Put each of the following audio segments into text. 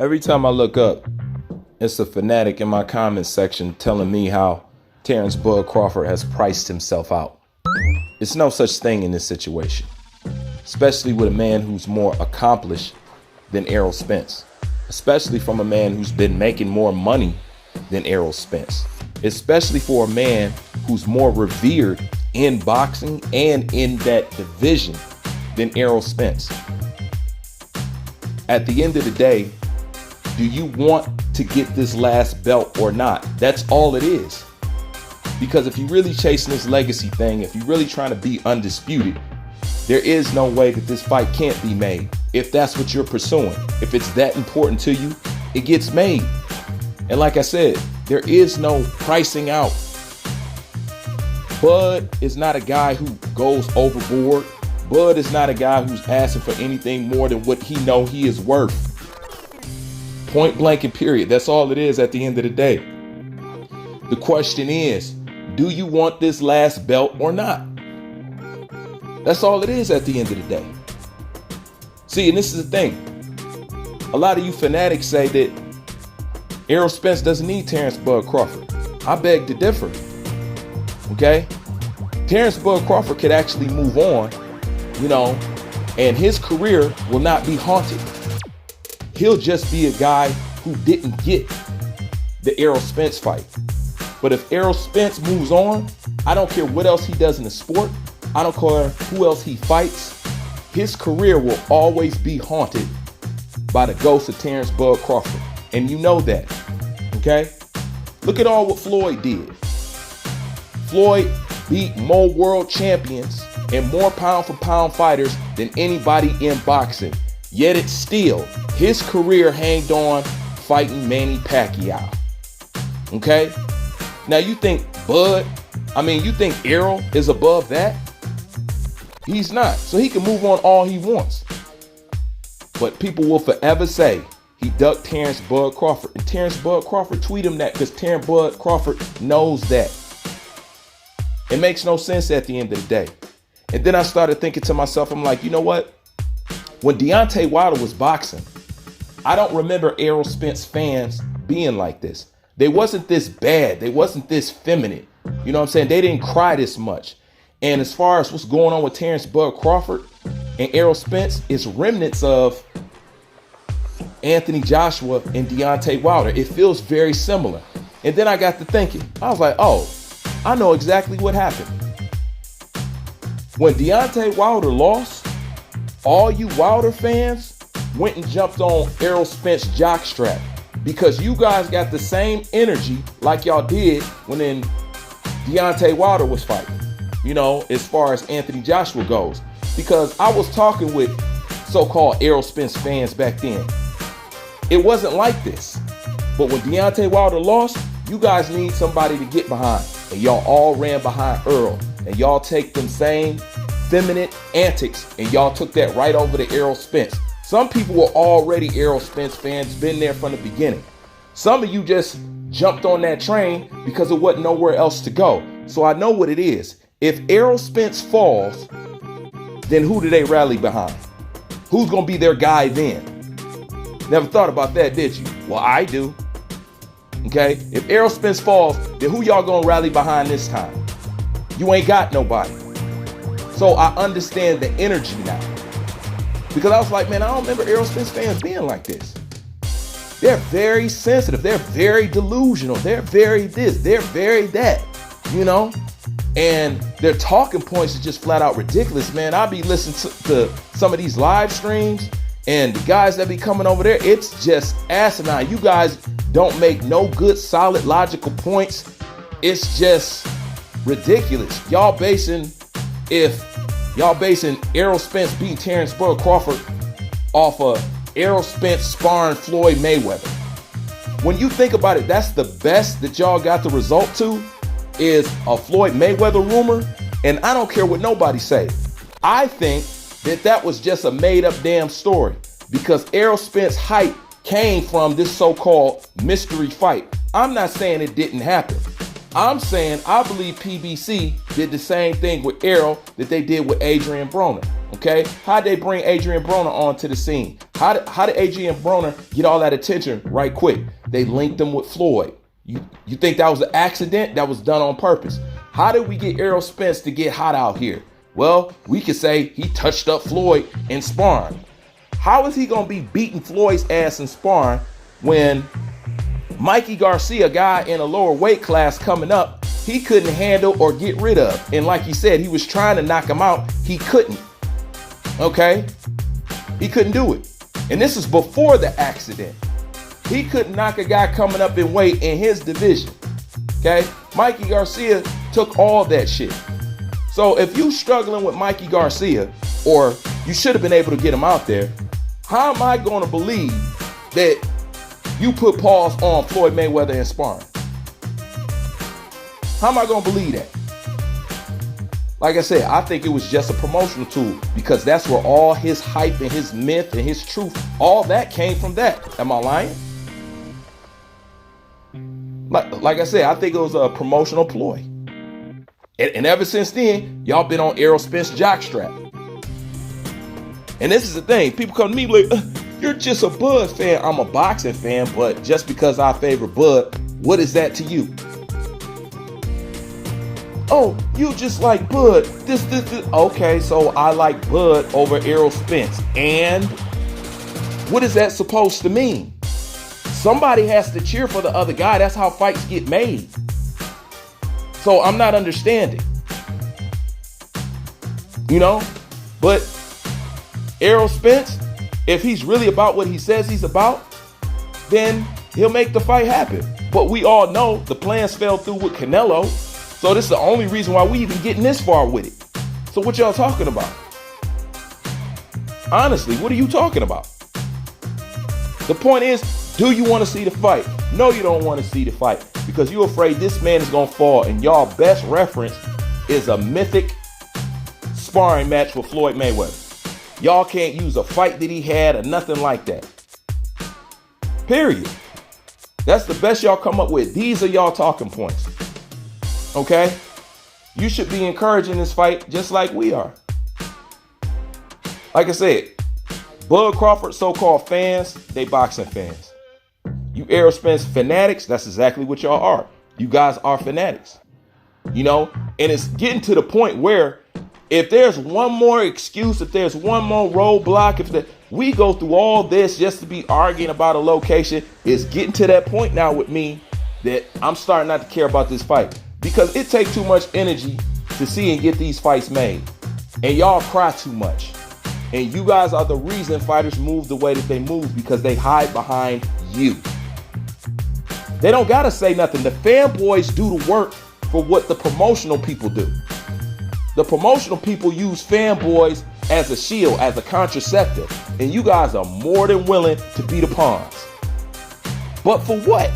Every time I look up, it's a fanatic in my comments section telling me how Terence Bud Crawford has priced himself out. It's no such thing in this situation, especially with a man who's more accomplished than Eroll Spence, especially from a man who's been making more money than Eroll Spence, especially for a man who's more revered in boxing and in that division than Eroll Spence. At the end of the day, do you want to get this last belt or not? That's all it is. Because if you're really chasing this legacy thing, if you're really trying to be undisputed, there is no way that this fight can't be made. If that's what you're pursuing, if it's that important to you, it gets made. And like I said, there is no pricing out. Bud is not a guy who goes overboard. Bud is not a guy who's asking for anything more than what he know he is worth. Point blank and period. That's all it is at the end of the day. The question is, do you want this last belt or not? That's all it is at the end of the day. See, and this is the thing. A lot of you fanatics say that Eroll Spence doesn't need Terence Bud Crawford. I beg to differ. Okay? Terence Bud Crawford could actually move on, and his career will not be haunted. He'll just be a guy who didn't get the Eroll Spence fight. But if Eroll Spence moves on, I don't care what else he does in the sport. I don't care who else he fights. His career will always be haunted by the ghost of Terence Bud Crawford. And you know that, okay? Look at all what Floyd did. Floyd beat more world champions and more pound for pound fighters than anybody in boxing. Yet it's still, his career hanged on fighting Manny Pacquiao. Okay? Now you think you think Errol is above that? He's not. So he can move on all he wants. But people will forever say he ducked Terence Bud Crawford. And Terence Bud Crawford tweet him that because Terence Bud Crawford knows that. It makes no sense at the end of the day. And then I started thinking to myself, I'm like, you know what? When Deontay Wilder was boxing, I don't remember Eroll Spence fans being like this. They wasn't this bad. They wasn't this feminine. You know what I'm saying? They didn't cry this much. And as far as what's going on with Terence Bud Crawford and Eroll Spence, it's remnants of Anthony Joshua and Deontay Wilder. It feels very similar. And then I got to thinking. I was like, oh, I know exactly what happened. When Deontay Wilder lost, all you Wilder fans went and jumped on Eroll Spence jockstrap because you guys got the same energy like y'all did when Deontay Wilder was fighting, as far as Anthony Joshua goes. Because I was talking with so-called Eroll Spence fans back then. It wasn't like this. But when Deontay Wilder lost, you guys need somebody to get behind. And y'all all ran behind Errol. And y'all take them same feminine antics and y'all took that right over to Eroll Spence. Some people were already Eroll Spence fans, been there from the beginning. Some of you just jumped on that train because there wasn't nowhere else to go. So I know what it is. If Eroll Spence falls, then who do they rally behind? Who's going to be their guy then? Never thought about that, did you? Well, I do. Okay? If Eroll Spence falls, then who y'all going to rally behind this time? You ain't got nobody. So I understand the energy now. Because I was like, man, I don't remember Eroll Spence fans being like this. They're very sensitive. They're very delusional. They're very this. They're very that. And their talking points are just flat out ridiculous, man. I'll be listening to some of these live streams and the guys that be coming over there. It's just asinine. You guys don't make no good, solid, logical points. It's just ridiculous. Y'all basing Errol Spence beating Terence Bud Crawford off of Errol Spence sparring Floyd Mayweather. When you think about it, that's the best that y'all got the result to is a Floyd Mayweather rumor. And I don't care what nobody say. I think that was just a made up damn story because Errol Spence hype came from this so-called mystery fight. I'm not saying it didn't happen. I'm saying I believe PBC did the same thing with Errol that they did with Adrian Broner. Okay, how'd they bring Adrian Broner onto the scene? How did Adrian Broner get all that attention right quick? They linked him with Floyd. You think that was an accident? That was done on purpose. How did we get Eroll Spence to get hot out here? Well, we could say he touched up Floyd in sparring. How is he gonna be beating Floyd's ass in sparring when Mikey Garcia, a guy in a lower weight class coming up, he couldn't handle or get rid of? And like he said, he was trying to knock him out. He couldn't. Okay? He couldn't do it. And this is before the accident. He couldn't knock a guy coming up in weight in his division. Okay? Mikey Garcia took all that shit. So if you struggling with Mikey Garcia, or you should have been able to get him out there, how am I going to believe that you put pause on Floyd Mayweather in sparring? How am I going to believe that? Like I said, I think it was just a promotional tool, because that's where all his hype and his myth and his truth, all that came from that. Am I lying? Like I said, I think it was a promotional ploy. And ever since then, y'all been on Errol Spence jockstrap. And this is the thing. People come to me like, you're just a Bud fan. I'm a boxing fan, but just because I favor Bud, what is that to you? Oh, you just like Bud. This. Okay, so I like Bud over Eroll Spence. And what is that supposed to mean? Somebody has to cheer for the other guy. That's how fights get made. So I'm not understanding. You know? But Eroll Spence, if he's really about what he says he's about, then he'll make the fight happen. But we all know the plans fell through with Canelo. So this is the only reason why we even getting this far with it. So what y'all talking about? Honestly, what are you talking about? The point is, do you want to see the fight? No, you don't want to see the fight, because you're afraid this man is going to fall, and y'all best reference is a mythic sparring match with Floyd Mayweather. Y'all can't use a fight that he had or nothing like that. Period. That's the best y'all come up with. These are y'all talking points. Okay? You should be encouraging this fight just like we are. Like I said, Bud Crawford so-called fans, they boxing fans. You Eroll Spence fanatics, that's exactly what y'all are. You guys are fanatics. You know? And it's getting to the point where if there's one more excuse, if there's one more roadblock, we go through all this just to be arguing about a location, it's getting to that point now with me that I'm starting not to care about this fight, because it takes too much energy to see and get these fights made. And y'all cry too much. And you guys are the reason fighters move the way that they move, because they hide behind you. They don't gotta say nothing. The fanboys do the work for what the promotional people do. The promotional people use fanboys as a shield, as a contraceptive. And you guys are more than willing to be the pawns. But for what?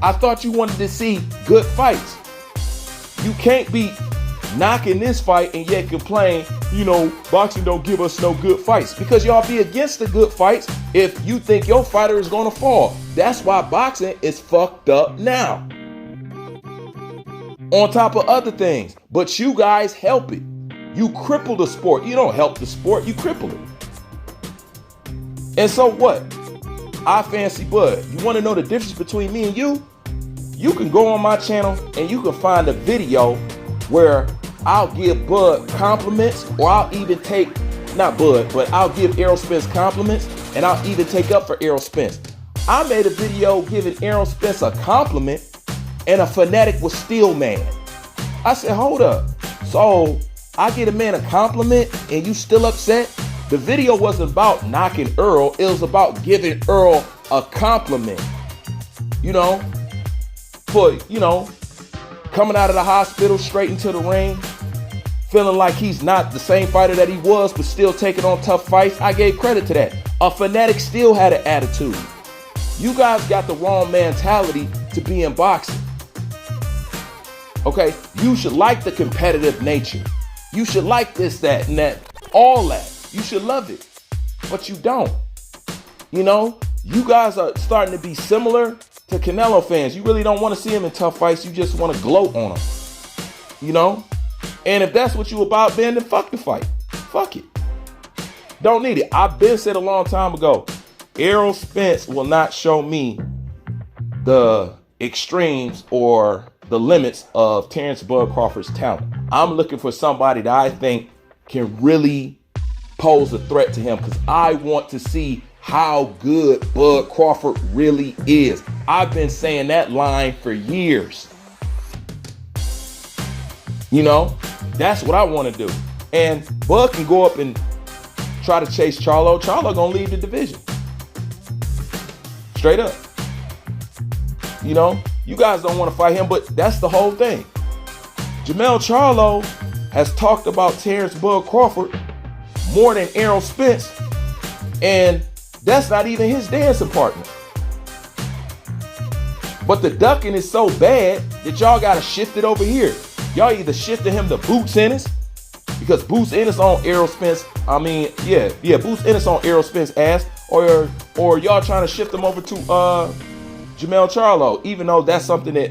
I thought you wanted to see good fights. You can't be knocking this fight and yet complain, you know, boxing don't give us no good fights, because y'all be against the good fights if you think your fighter is going to fall. That's why boxing is fucked up now. On top of other things. But you guys help it. You cripple the sport. You don't help the sport, you cripple it. And so what? I fancy Bud. You want to know the difference between me and you? You can go on my channel and you can find a video where I'll give Bud compliments, or I'll even take, not Bud, but I'll give Eroll Spence compliments, and I'll even take up for Eroll Spence. I made a video giving Eroll Spence a compliment, and a fanatic was still mad. I said, hold up. So I get a man a compliment and you still upset? The video wasn't about knocking Errol. It was about giving Errol a compliment. You know, for, you know, coming out of the hospital straight into the ring, feeling like he's not the same fighter that he was, but still taking on tough fights. I gave credit to that. A fanatic still had an attitude. You guys got the wrong mentality to be in boxing. Okay, you should like the competitive nature. You should like this, that, and that, all that. You should love it, but you don't. You know, you guys are starting to be similar to Canelo fans. You really don't want to see him in tough fights. You just want to gloat on him. You know? And if that's what you about, then fuck the fight. Fuck it. Don't need it. I've been said a long time ago, Eroll Spence will not show me the extremes or the limits of Terence Bud Crawford's talent. I'm looking for somebody that I think can really pose a threat to him, because I want to see how good Bud Crawford really is. I've been saying that line for years. You know, that's what I want to do. And Bud can go up and try to chase Charlo. Charlo gonna leave the division. Straight up. You know, you guys don't want to fight him, but that's the whole thing. Jermell Charlo has talked about Terence Bud Crawford more than Eroll Spence, and that's not even his dancing partner. But the ducking is so bad that y'all got to shift it over here. Y'all either shifted him to Boots Ennis, because Boots Ennis on Errol Spence, Boots Ennis on Errol Spence ass, or y'all trying to shift him over to Jermell Charlo, even though that's something that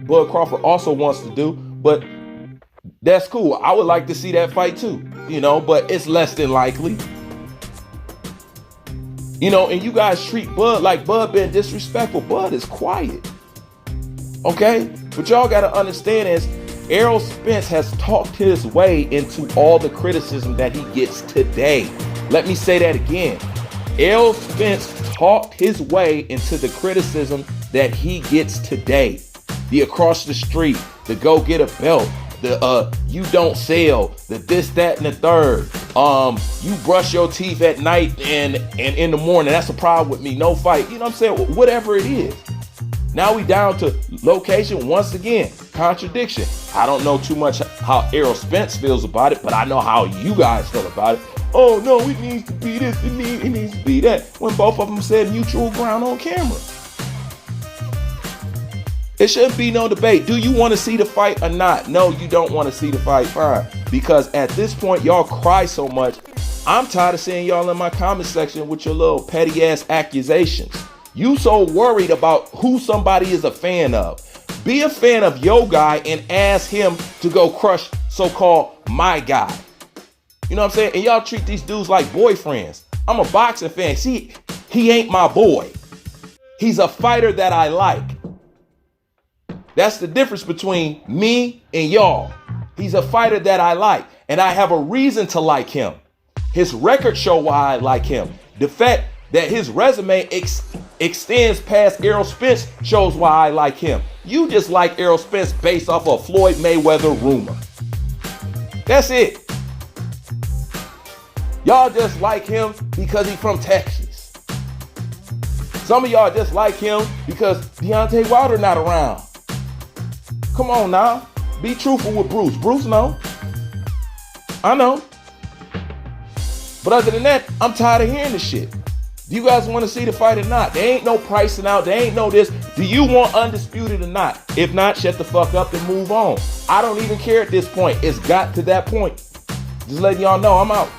Bud Crawford also wants to do. But that's cool. I would like to see that fight too, you know, but it's less than likely. You know, and you guys treat Bud like Bud being disrespectful. Bud is quiet. Okay? But y'all got to understand is Eroll Spence has talked his way into all the criticism that he gets today. Let me say that again. Eroll Spence talked his way into the criticism that he gets today. The across the street, the go get a belt, the you don't sell, the this, that, and the third. You brush your teeth at night and in the morning. That's a problem with me. No fight. You know what I'm saying? Whatever it is. Now we down to location once again. Contradiction. I don't know too much how Eroll Spence feels about it, but I know how you guys feel about it. Oh no, it needs to be this, it needs to be that. When both of them said mutual ground on camera. It shouldn't be no debate. Do you want to see the fight or not? No, you don't want to see the fight. Fine. Because at this point, y'all cry so much. I'm tired of seeing y'all in my comment section with your little petty ass accusations. You so worried about who somebody is a fan of. Be a fan of your guy and ask him to go crush so-called my guy. You know what I'm saying? And y'all treat these dudes like boyfriends. I'm a boxing fan. See, he ain't my boy. He's a fighter that I like. That's the difference between me and y'all. He's a fighter that I like, and I have a reason to like him. His record show why I like him. The fact that his resume extends past Eroll Spence shows why I like him. You just like Eroll Spence based off of Floyd Mayweather rumor. That's it. Y'all just like him because he's from Texas. Some of y'all just like him because Deontay Wilder not around. Come on now. Be truthful with Bruce. Bruce know. I know. But other than that, I'm tired of hearing this shit. Do you guys want to see the fight or not? There ain't no pricing out. There ain't no this. Do you want undisputed or not? If not, shut the fuck up and move on. I don't even care at this point. It's got to that point. Just letting y'all know I'm out.